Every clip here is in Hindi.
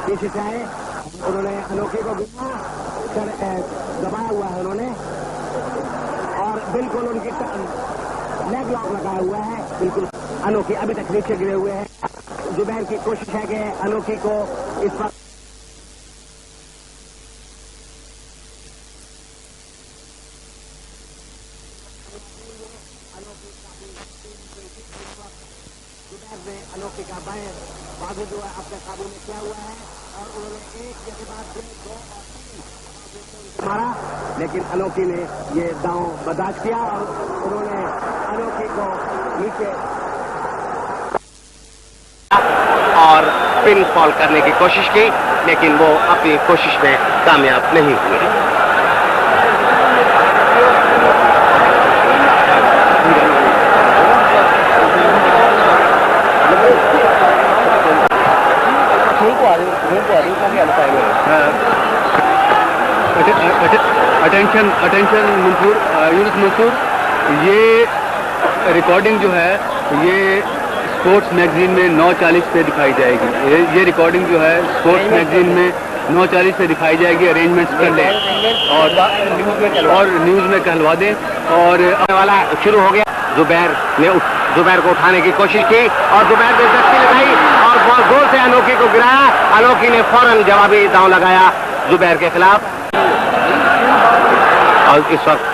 पीछे से आए, उन्होंने अनोखी को दबाया हुआ है उन्होंने, और बिल्कुल उनकी लेग लॉक लगाया हुआ है। बिल्कुल अनोखी अभी तक नीचे गिरे हुए हैं। जुबैर की कोशिश है कि अनोखी को इस वक्त अनोखी का बाएं बाजू जो है अपने काबू में किया हुआ है, और उन्होंने एक के बाद 2 और 3 मारा, लेकिन अनोखी ने ये दांव बर्दाश्त किया और उन्होंने अनोखी को नीचे और पिन फॉल करने की कोशिश की, लेकिन वो अपनी कोशिश में कामयाब नहीं हुए। अटेंशन मंसूर, यूनुस मंसूर, ये रिकॉर्डिंग जो है ये स्पोर्ट्स मैगजीन में 9:40 पे दिखाई जाएगी। ये रिकॉर्डिंग जो है स्पोर्ट्स मैगजीन में 9:40 पे दिखाई जाएगी। अरेंजमेंट्स कर लें और न्यूज़ में कहलवा दें। और आने वाला शुरू हो गया। जुबैर को उठाने की कोशिश की और जुबैर ने दस्ती लगाई और बहुत जोर से अनोखी को गिराया। अनोखी ने फौरन जवाबी दांव लगाया जुबैर के खिलाफ, और इस वक्त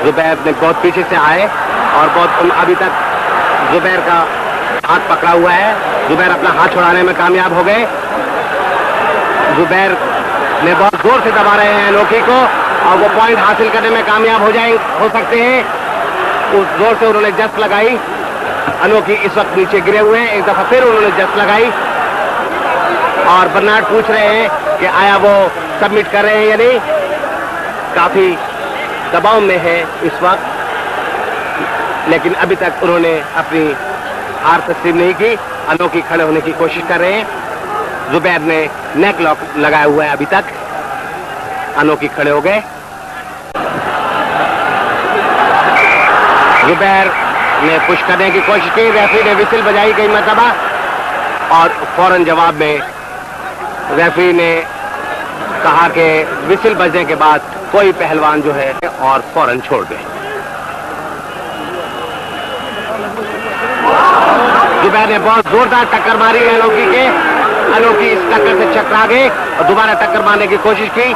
जुबैर ने बहुत पीछे से आए और बहुत अभी तक जुबैर का हाथ पकड़ा हुआ है। जुबैर अपना हाथ छुड़ाने में कामयाब हो गए। जुबैर ने बहुत जोर से दबा रहे हैं अनोखी को और वो पॉइंट हासिल करने में कामयाब हो सकते हैं। उस जोर से उन्होंने जस्ट लगाई। अनोखी इस वक्त नीचे गिरे हुए हैं। एक दफा फिर उन्होंने जस्ट लगाई और बर्नार्ड पूछ रहे हैं कि आया वो सबमिट कर रहे हैं या नहीं। काफी दबाव में है इस वक्त, लेकिन अभी तक उन्होंने अपनी हार तस्लीम नहीं की। अनोखी खड़े होने की कोशिश कर रहे हैं। जुबैर ने नेक लॉक लगाया हुआ है अभी तक। अनोखी खड़े हो गए। जुबैर ने पुश करने की कोशिश की। रेफरी ने विसिल बजाई कई मरतबा और फौरन जवाब में रेफरी ने कहा कि विसिल बजने के बाद कोई पहलवान जो है और फौरन छोड़ दे। जुबैर ने बहुत जोरदार टक्कर मारी अनोखी के। अनोखी इस टक्कर से चकरा गए और दोबारा टक्कर मारने की कोशिश की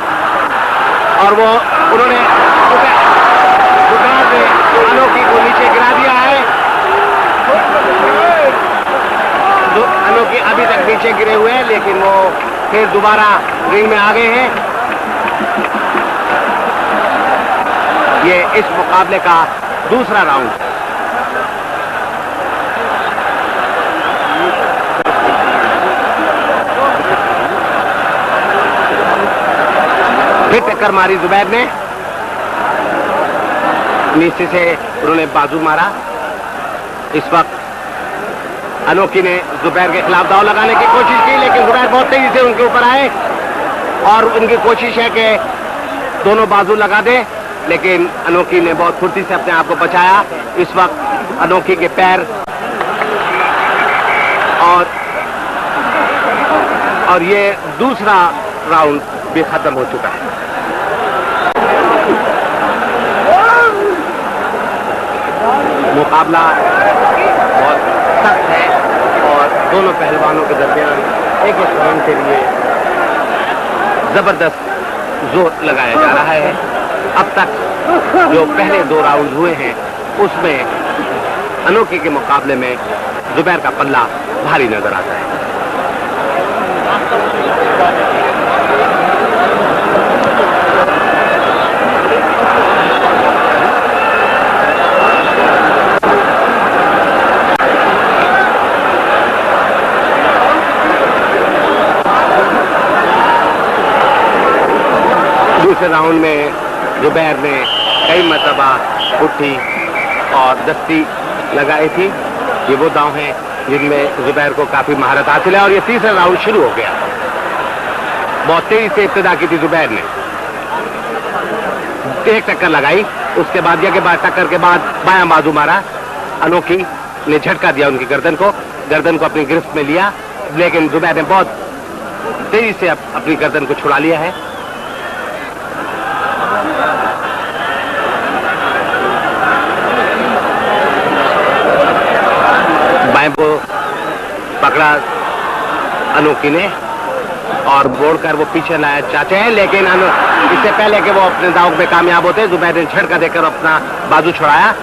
और उन्होंने जुबैर ने अनोखी को नीचे गिरा दिया है। अनोखी अभी तक नीचे गिरे हुए हैं, लेकिन वो फिर दोबारा रिंग में आ गए हैं। ये इस मुकाबले का दूसरा राउंड। फिर टक्कर मारी जुबैर ने। नीचे से उन्होंने बाजू मारा। इस वक्त अनोखी ने जुबैर के खिलाफ दांव लगाने की कोशिश की, लेकिन जुबैर बहुत तेजी से उनके ऊपर आए और उनकी कोशिश है कि दोनों बाजू लगा दे, लेकिन अनोखी ने बहुत फुर्ती से अपने आप को बचाया। इस वक्त अनोखी के पैर और ये दूसरा राउंड भी खत्म हो चुका है। मुकाबला बहुत सख्त है और दोनों पहलवानों के दरमियान एक राउंड के लिए जबरदस्त जोर लगाया जा रहा है। अब तक जो पहले 2 राउंड हुए हैं उसमें अनोखी के मुकाबले में जुबैर का पल्ला भारी नजर आता है। दूसरे राउंड में जुबैर ने कई मरतबा उठी और दस्ती लगाई थी। ये वो दांव हैं जिनमें जुबैर को काफी महारत हासिल है और ये तीसरा राउंड शुरू हो गया। बहुत तेजी से इब्तिदा की थी जुबैर ने। एक टक्कर लगाई, उसके बाद टक्कर के बाद बायां बाजू मारा। अनोखी ने झटका दिया उनकी गर्दन को अपनी गिरफ्त में लिया, लेकिन जुबैर ने बहुत तेजी से अपनी गर्दन को छुड़ा लिया है। बाएं को पकड़ा अनोखी ने और बोड़कर वो पीछे लाया चाहते हैं, लेकिन इससे पहले कि वो अपने दांव में कामयाब होते जुबैर ने झटका देकर अपना बाजू छुड़ाया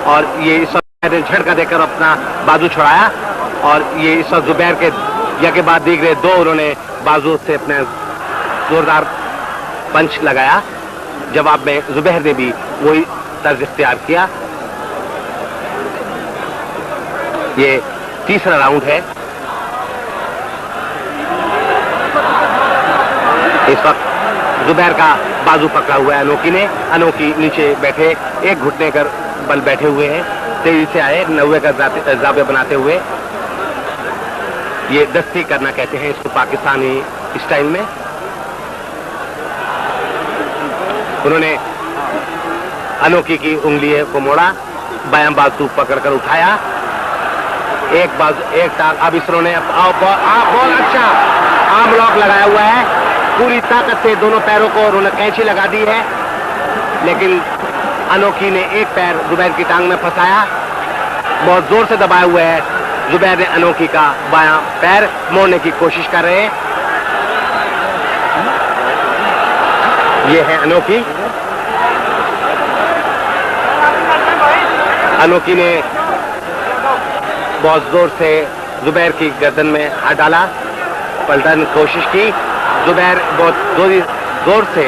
और ये इस वक्त झटका देकर अपना बाजू छुड़ाया और ये इस वक्त जुबैर के या के बाद दीगरे दो उन्होंने बाजू से अपने जोरदार पंच लगाया। जवाब में जुबैर ने भी वही तर्ज इख्तियार किया। ये तीसरा राउंड है। इस वक्त जुबैर का बाजू पकड़ा हुआ है अनोखी ने। अनोखी नीचे बैठे एक घुटने कर बल बैठे हुए हैं, तेजी से आए 90 का जाबे बनाते हुए। ये दस्ती करना कहते हैं इसको पाकिस्तानी स्टाइल में। उन्होंने अनोखी की उंगली को मोड़ा, बायां बाजू पकड़कर उठाया, एक बाजू एक टांग। अब इसरों बहुत अच्छा आर्म लॉक लगाया हुआ है, पूरी ताकत से दोनों पैरों को उन्होंने कैंची लगा दी है, लेकिन अनोखी ने एक पैर जुबैर की टांग में फंसाया, बहुत जोर से दबाए हुए है। जुबैर ने अनोखी का बायां पैर मोड़ने की कोशिश कर रहे हैं। ये है अनोखी। अनोखी ने बहुत जोर से जुबैर की गर्दन में हाथ डाला, पलटने की कोशिश की। जुबैर बहुत जोर से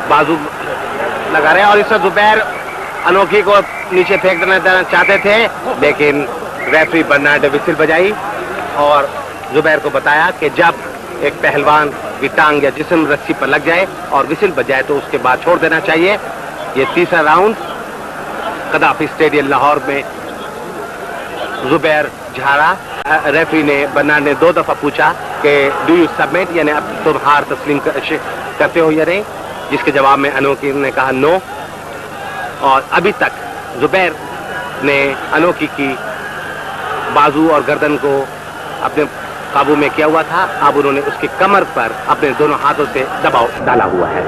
बाजू लगा रहे हैं और इस वक्त जुबैर अनोखी को नीचे फेंक देना चाहते थे, लेकिन रेफरी बर्नार्ड ने विसिल बजाई और जुबैर को बताया कि जब एक पहलवान की टांग या जिस्म रस्सी पर लग जाए और विसिल बजाए तो उसके बाद छोड़ देना चाहिए। ये तीसरा राउंड कदाफी स्टेडियम लाहौर में जुबैर झाड़ा। रेफरी ने बर्नार्ड ने 2 दफा पूछा कि डू यू सबमिट, यानी अब तुम हार तस्लीम करते हो या नहीं, जिसके जवाब में अनोखी ने कहा नो। और अभी तक जुबैर ने अनोखी की बाजू और गर्दन को अपने काबू में किया हुआ था, अब उन्होंने उसकी कमर पर अपने दोनों हाथों से दबाव डाला हुआ है।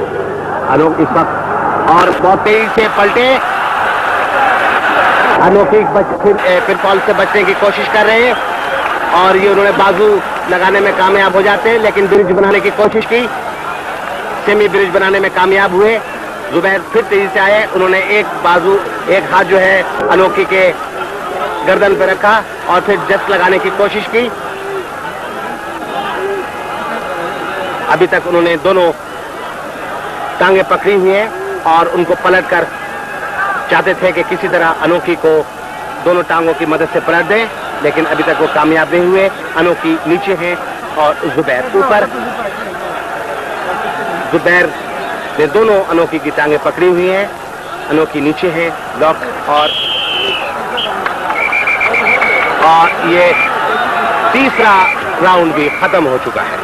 अनोखी इस वक्त और बहुत तेजी से पलटे, अनोखी फिर फॉल से बचने की कोशिश कर रहे हैं और ये उन्होंने बाजू लगाने में कामयाब हो जाते हैं, लेकिन ब्रिज बनाने की कोशिश की, सेमी ब्रिज बनाने में कामयाब हुए। जुबैर फिर तेजी से आए, उन्होंने एक हाथ जो है अनोखी के गर्दन पर रखा और फिर जस्ट लगाने की कोशिश की। अभी तक उन्होंने दोनों टांगे पकड़ी हुई हैं और उनको पलटकर चाहते थे कि किसी तरह अनोखी को दोनों टांगों की मदद से पलट दें, लेकिन अभी तक वो कामयाब नहीं हुए। अनोखी नीचे है और जुबैर ऊपर। जुबैर ने दोनों अनोखी की टांगे पकड़ी हुई हैं, अनोखी नीचे है लॉक और ये तीसरा राउंड भी खत्म हो चुका है।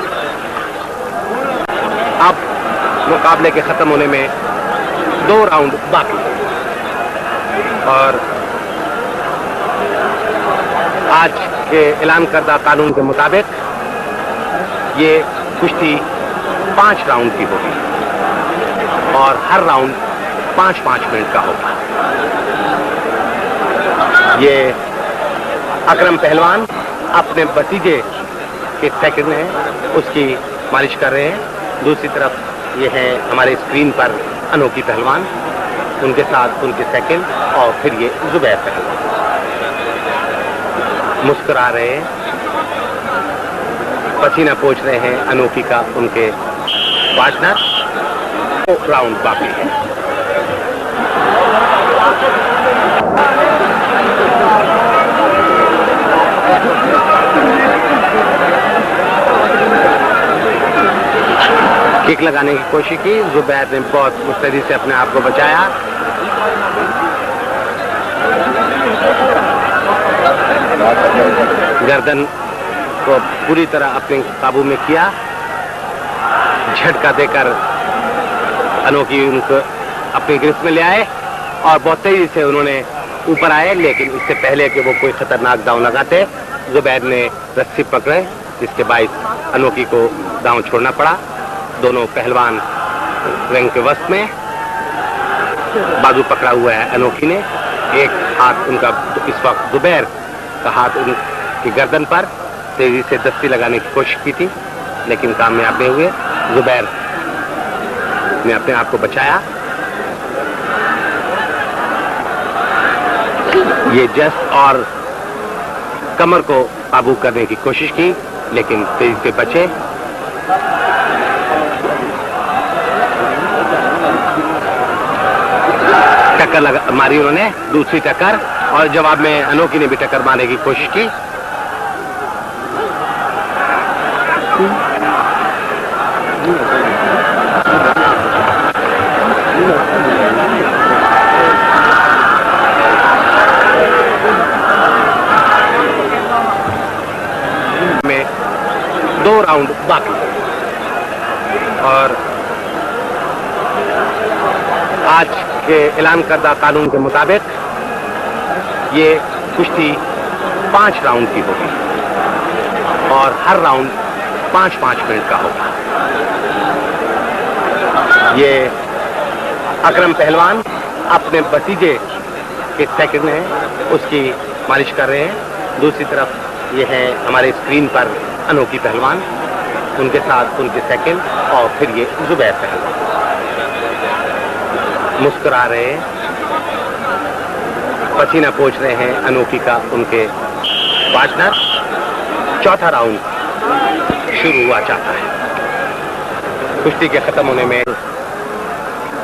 अब मुकाबले के खत्म होने में 2 राउंड बाकी और आज के ऐलान करदा कानून के मुताबिक ये कुश्ती 5 राउंड की होगी और हर राउंड 5-5 मिनट का होगा। ये अकरम पहलवान अपने भतीजे के सेकंड है, उसकी मालिश कर रहे हैं। दूसरी तरफ ये है हमारे स्क्रीन पर अनोखी पहलवान, उनके साथ उनके सेकंड और फिर ये जुबैर पहलवान मुस्कुरा रहे हैं, पसीना पोंछ रहे हैं अनोखी का उनके पार्टनर। 2 राउंड बाकी है। किक लगाने की कोशिश की, जुबैर ने बहुत मुस्तैदी से अपने आप को बचाया। गर्दन को पूरी तरह अपने काबू में किया, झटका देकर अनोखी उनको अपनी गिरफ्त में ले आए और बहुत तेजी से उन्होंने ऊपर आए, लेकिन इससे पहले कि वो कोई खतरनाक दांव लगाते जुबैर ने रस्सी पकड़े, जिसके बाइस अनोखी को दांव छोड़ना पड़ा। दोनों पहलवान रंग के वस्त्र में, बाजू पकड़ा हुआ है अनोखी ने। एक हाथ उनका इस वक्त जुबैर का हाथ उनकी गर्दन पर तेजी से दस्ती लगाने की कोशिश की थी, लेकिन कामयाब नहीं हुए। जुबैर ने अपने आप को बचाया। ये जस्ट और कमर को काबू करने की कोशिश की, लेकिन तेजी से बचे। टक्कर मारी उन्होंने, दूसरी टक्कर, और जवाब में अनोखी ने भी टक्कर मारने की कोशिश की। में 2 राउंड बाकी, और आज के ऐलान करदा कानून के मुताबिक ये कुश्ती 5 राउंड की होगी और हर राउंड 5-5 मिनट का होगा। ये अकरम पहलवान अपने भतीजे के सेकंड में उसकी मालिश कर रहे हैं। दूसरी तरफ ये है हमारे स्क्रीन पर अनोखी पहलवान, उनके साथ उनके सेकंड, और फिर ये जुबैर पहलवान मुस्कुरा रहे हैं, पसीना पोंछ रहे हैं अनोखी का उनके पार्टनर। चौथा राउंड शुरू हुआ चाहता है। कुश्ती के खत्म होने में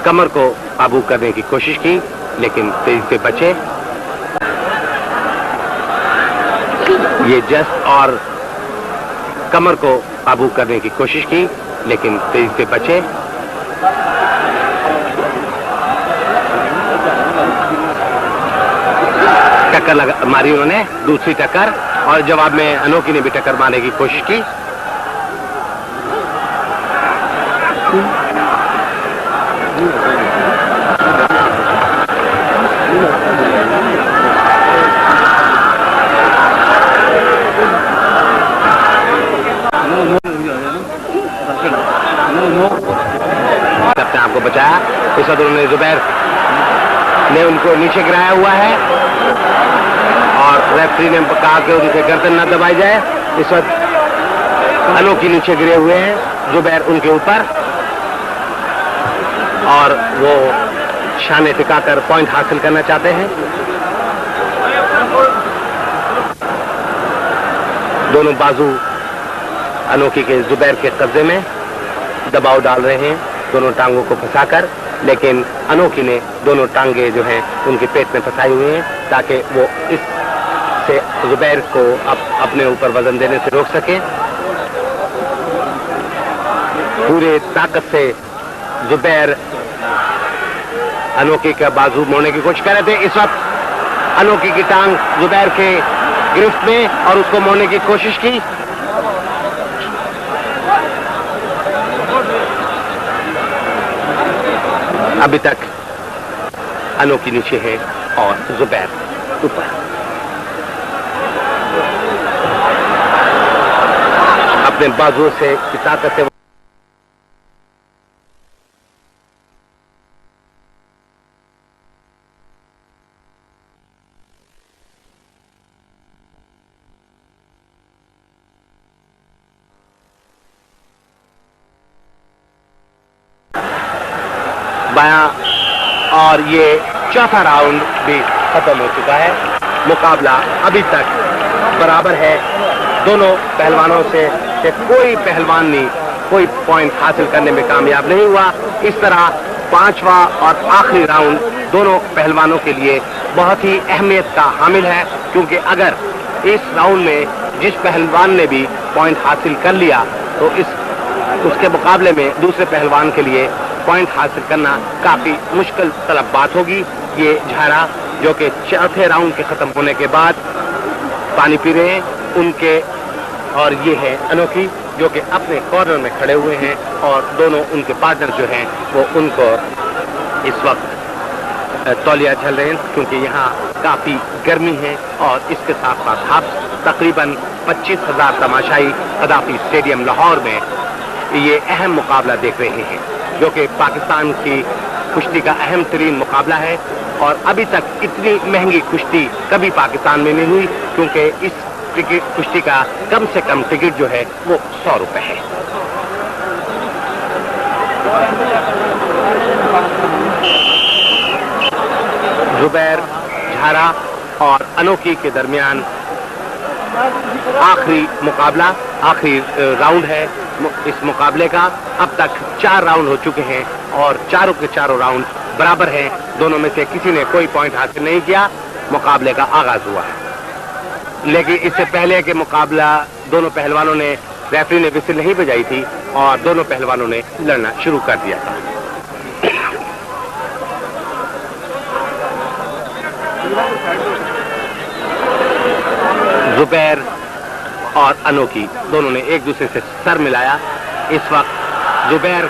कमर को काबू करने की कोशिश की, लेकिन तेजी से बचे। ये जस्ट और कमर को काबू करने की कोशिश की, लेकिन तेजी से बचे। टक्कर मारी उन्होंने, दूसरी टक्कर, और जवाब में अनोखी ने भी टक्कर मारने की कोशिश की। अपने आपको बचाया। इस वक्त उन्होंने जुबैर ने उनको नीचे गिराया हुआ है, और रेफरी ने कहा कि उनके गर्दन न दबाई जाए। इस वक्त अनोखी नीचे गिरे हुए हैं, जुबैर उनके ऊपर, और वो शाने टिकाकर पॉइंट हासिल करना चाहते हैं। दोनों बाजू अनोखी के जुबैर के कब्जे में दबाव डाल रहे हैं, दोनों टांगों को फंसाकर, लेकिन अनोखी ने दोनों टांगे जो हैं उनके पेट में फंसाई हुई हैं, ताकि वो इससे जुबैर को अपने ऊपर वजन देने से रोक सके। पूरे ताकत से जुबैर अनोखी का बाजू मोड़ने की कोशिश कर रहे थे। इस वक्त अनोखी की टांग जुबैर के गिरफ्त में, और उसको मोड़ने की कोशिश की। अभी तक अनोखी नीचे है और जुबैर ऊपर। अपने बाजुओं से ताकत से बायां, और ये चौथा राउंड भी खत्म हो चुका है। मुकाबला अभी तक बराबर है। दोनों पहलवानों से कोई पहलवान नहीं कोई पॉइंट हासिल करने में कामयाब नहीं हुआ। इस तरह पांचवा और आखिरी राउंड दोनों पहलवानों के लिए बहुत ही अहमियत का हामिल है, क्योंकि अगर इस राउंड में जिस पहलवान ने भी पॉइंट हासिल कर लिया तो उसके मुकाबले में दूसरे पहलवान के लिए पॉइंट हासिल करना काफी मुश्किल तलब बात होगी। ये झारा जो कि चौथे राउंड के खत्म होने के बाद पानी पी रहे हैं उनके, और ये है अनोखी जो कि अपने कॉर्नर में खड़े हुए हैं, और दोनों उनके पार्टनर जो हैं वो उनको इस वक्त तौलिया झल रहे हैं, क्योंकि यहाँ काफी गर्मी है। और इसके साथ साथ आप तकरीबन 25,000 तमाशाई कदाफी स्टेडियम लाहौर में ये अहम मुकाबला देख रहे हैं, जो कि पाकिस्तान की कुश्ती का अहम तरीन मुकाबला है। और अभी तक इतनी महंगी कुश्ती कभी पाकिस्तान में नहीं हुई, क्योंकि इस कुश्ती का कम से कम टिकट जो है वो 100 रुपए है। जुबैर झारा और अनोखी के दरमियान आखिरी मुकाबला, आखिरी राउंड है इस मुकाबले का। अब तक 4 राउंड हो चुके हैं और चारों के चारों राउंड बराबर हैं। दोनों में से किसी ने कोई पॉइंट हासिल नहीं किया। मुकाबले का आगाज हुआ है, लेकिन इससे पहले के मुकाबला दोनों पहलवानों ने, रेफरी ने विसिल नहीं बजाई थी और दोनों पहलवानों ने लड़ना शुरू कर दिया था। जुबैर और अनोखी दोनों ने एक दूसरे से सर मिलाया। इस वक्त जुबैर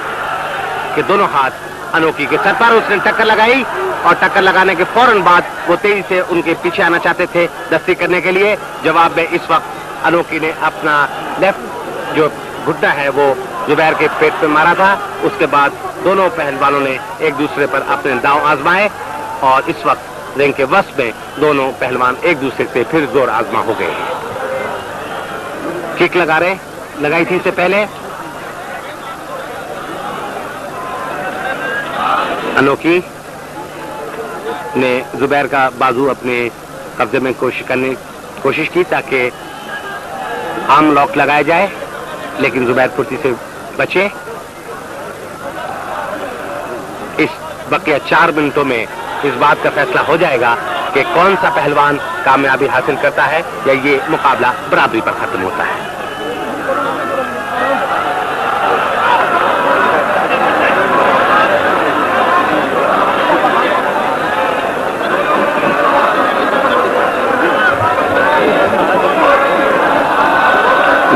के दोनों हाथ अनोखी के सर पर, उसने टक्कर लगाई और टक्कर लगाने के फौरन बाद वो तेजी से उनके पीछे आना चाहते थे दस्ती करने के लिए। जवाब में इस वक्त अनोखी ने अपना लेफ्ट जो घुटना है वो जुबैर के पेट पे मारा था। उसके बाद दोनों पहलवानों ने एक दूसरे पर अपने दांव आजमाए और इस वक्त रिंग के वश में दोनों पहलवान एक दूसरे से फिर जोर आजमा हो गए हैं। किक लगाई थी इससे पहले। अनोखी ने जुबैर का बाजू अपने कब्जे में कोशिश की ताकि आर्म लॉक लगाया जाए, लेकिन जुबैर फुर्ती से बचे। इस बकिया 4 मिनटों में इस बात का फैसला हो जाएगा कि कौन सा पहलवान कामयाबी हासिल करता है या ये मुकाबला बराबरी पर खत्म होता है।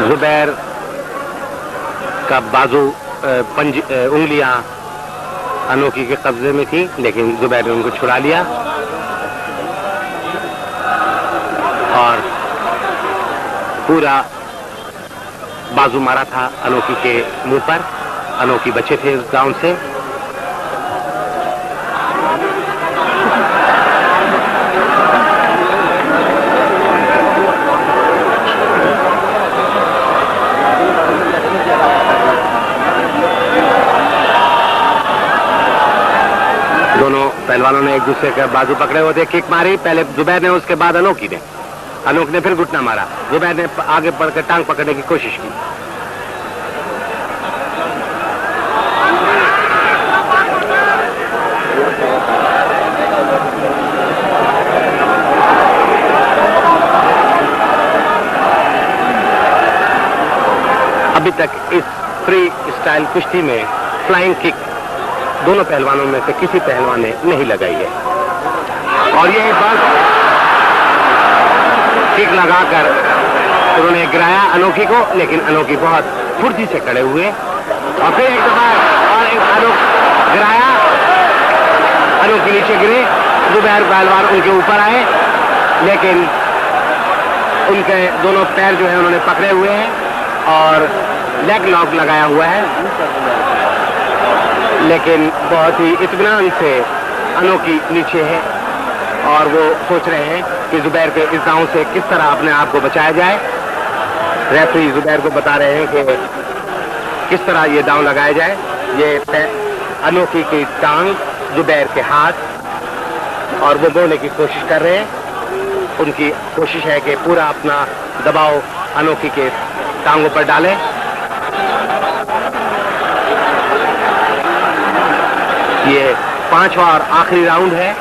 जुबैर का बाजू उंगलियां अनोखी के कब्जे में थी, लेकिन जुबैर ने उनको छुड़ा लिया और पूरा बाजू मारा था अनोखी के मुंह पर। अनोखी बचे थे उस राउंड से। दोनों पहलवानों ने एक दूसरे का बाजू पकड़े हुए थे। किक मारी पहले जुबैर ने, उसके बाद अनोखी ने। अनोखी ने फिर घुटना मारा। जुबैर ने आगे बढ़कर टांग पकड़ने की कोशिश की। अभी तक इस फ्री स्टाइल कुश्ती में फ्लाइंग किक दोनों पहलवानों में से किसी पहलवान ने नहीं लगाई है। और ये बस किक लगाकर उन्होंने गिराया अनोखी को, लेकिन अनोखी बहुत फुर्ती से खड़े हुए और फिर एक दफा और एक गिराया। अनोखी नीचे गिरे। जुबैर पहलवान उनके ऊपर आए, लेकिन उनके दोनों पैर जो है उन्होंने पकड़े हुए हैं और लेग लॉक लगाया हुआ है, लेकिन बहुत ही इत्मीनान से अनोखी नीचे है और वो सोच रहे हैं कि जुबैर के इस दांव से किस तरह अपने आप को बचाया जाए। रेफरी जुबैर को बता रहे हैं कि किस तरह ये दांव लगाया जाए। ये अनोखी की टांग, जुबैर के हाथ, और वो बोलने की कोशिश कर रहे हैं। उनकी कोशिश है कि पूरा अपना दबाव अनोखी के टांगों पर डालें। ये 5वां और आखिरी राउंड है।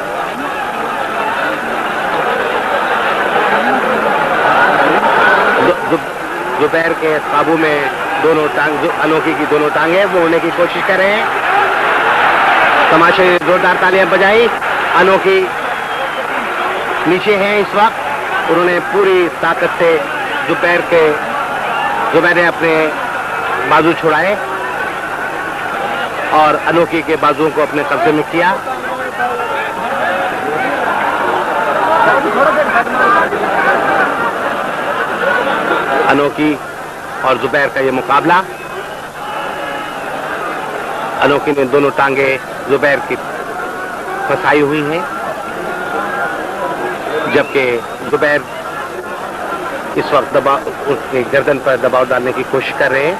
जुबैर के काबू में दोनों टांग, जो अनोखी की दोनों टांगे वो होने की कोशिश कर रहे हैं। तमाशे जोरदार तालियां बजाई। अनोखी नीचे हैं इस वक्त। उन्होंने पूरी ताकत से जुबैर ने अपने बाजू छुड़ाए और अनोखी के बाजुओं को अपने कब्जे में किया। अनोखी और जुबैर का ये मुकाबला अनोखी ने दोनों टांगे जुबैर की फंसाई हुई हैं, जबकि जुबैर इस वक्त दबाव उसके गर्दन पर दबाव डालने की कोशिश कर रहे हैं।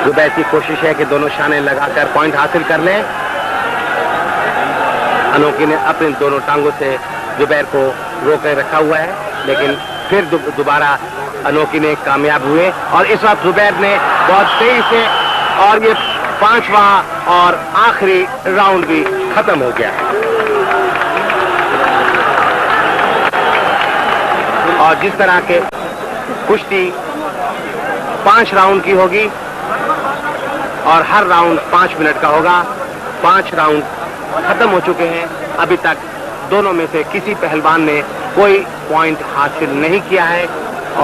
जुबैर की कोशिश है कि दोनों शाने लगाकर पॉइंट हासिल कर लें। अनोखी ने अपने दोनों टांगों से जुबैर को रोके रखा हुआ है, लेकिन फिर दोबारा अनोखी ने कामयाब हुए और इस वक्त जुबैर ने बहुत तेजी से, और ये 5वां और आखिरी राउंड भी खत्म हो गया है। और जिस तरह के कुश्ती 5 राउंड की होगी और हर राउंड 5 मिनट का होगा। 5 राउंड खत्म हो चुके हैं। अभी तक दोनों में से किसी पहलवान ने कोई पॉइंट हासिल नहीं किया है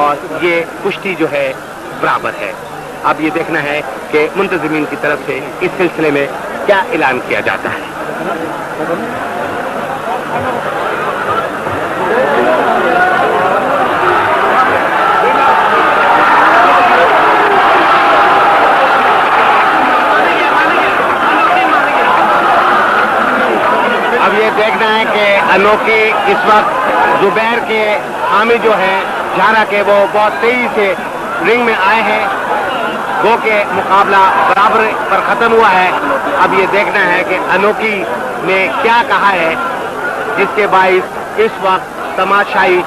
और ये कुश्ती जो है बराबर है। अब ये देखना है कि मुंतजिमीन की तरफ से इस सिलसिले में क्या ऐलान किया जाता है। अब ये देखना है कि अनोखी इस वक्त जुबैर के हामी जो है झारा के, वो बहुत तेजी से रिंग में आए हैं। गो के मुकाबला बराबर पर खत्म हुआ है। अब ये देखना है कि अनोखी ने क्या कहा है, जिसके बाइस इस वक्त तमाशाई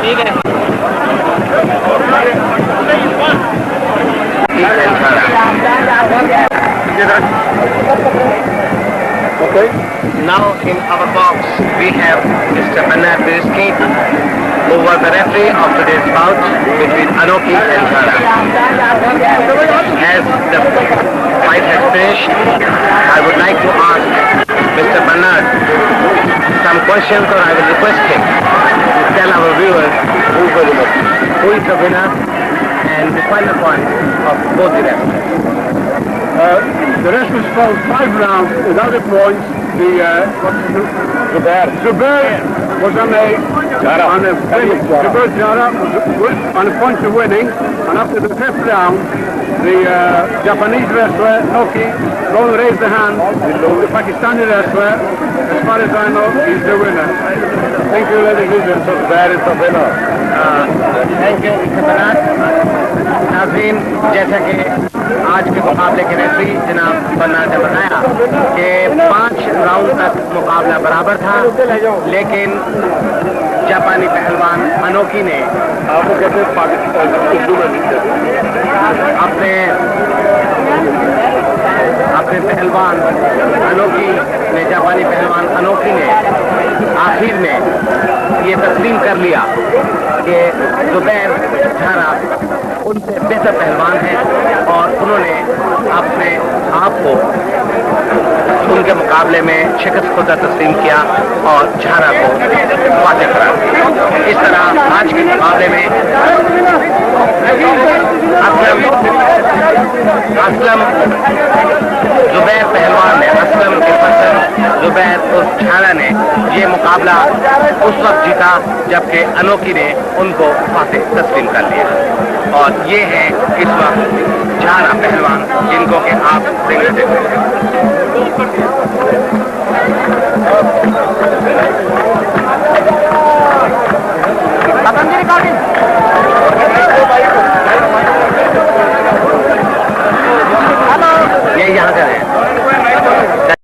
ठीक है। Okay. Now in our box we have Mr. Bernard Birisky, who was the referee of today's bout between Anokhi and Zara. As the fight has finished, I would like to ask Mr. Bernard some questions, or I will request him to tell our viewers who is the winner and the final point of both the wrestlers. The wrestlers fought 5 rounds without a point. Zubair was on a point of winning, and after the 5th round, the Japanese wrestler Noki raised the hand. The Pakistani wrestler, as far as I know, is the winner. Thank you, ladies and gentlemen. So Zubair is the winner. Thank you, Mr. Bernard. नाज़रीन, जैसा कि आज के मुकाबले के रेफरी जनाब बर्नार्ड ने बताया कि 5 राउंड तक मुकाबला बराबर था, लेकिन जापानी पहलवान अनोखी ने अपने पहलवान अनोखी ने जापानी पहलवान अनोखी ने आखिर में ये तस्लीम कर लिया कि जुबैर झारा उनसे बेहतर पहलवान है और उन्होंने अपने आप को उनके मुकाबले में शिकस्त खुदा तस्लीम किया और झारा को फातेह करा। इस तरह आज के मुकाबले में असलम जुबैर पहलवान ने, असलम के पसंद जुबैर और झारा ने ये मुकाबला उस वक्त जीता जबकि अनोखी ने उनको फातेह तस्लीम कर लिया। और ये है इस वक्त झारा पहलवान जिनको कि आप देख रहे हैं।